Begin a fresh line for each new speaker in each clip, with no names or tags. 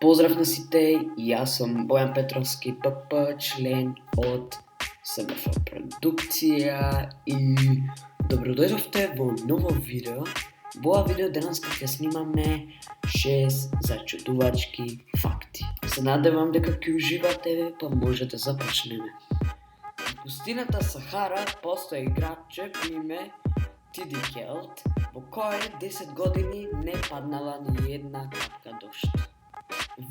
Pozdrav na site, ja sam Bojan Petrovski PP, член od SMF Produkcija i dobrodošli во ново видео. Во ова видео денес ќе снимаме 6 зачудувачки факти. Се надевам дека ќе уживате, па може да започнеме. В пустината Сахара постои градче по име Тидикелт, во кое 10 години не паднала ни една капка дожд.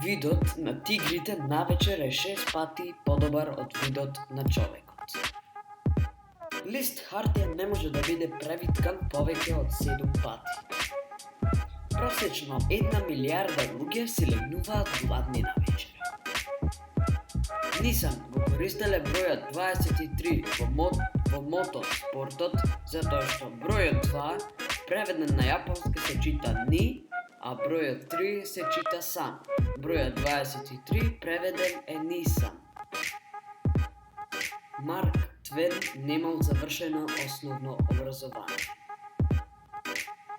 Видот на тигрите навечер е 6 пати подобар од видот на човекот. Лист хартија не може да биде превиткан повеќе од 7 пати. Просечно 1 милиарда луѓе си легнуваат гладни на вечер. Нисан го користеле бројот 23 во мотоспортот, затоа што бројот 2 преведен на јапонски се чита ни, а бројот 3 се чита сан. Бројот 23 преведен е Нисан. Марк Твен немал завршено основно образование.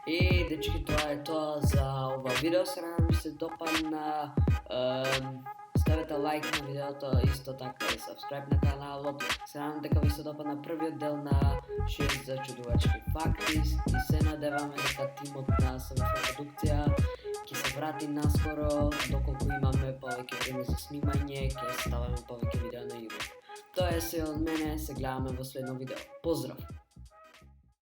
И дечки, тоа е тоа за ова видео. Се надам се допадна. Ставете лайк на видеото, исто така и subscribe на каналот. Се надам дека ви се допадна првиот дел на 6 зачудувачки факти и се надеваме дека тимот на SMF Продукција ќе се врати наскоро, доколку имаме повеќе време за снимање, ќе ставаме повеќе видеа на YouTube. Тоа е се од мене, се гледаме во следно видео. Поздрав!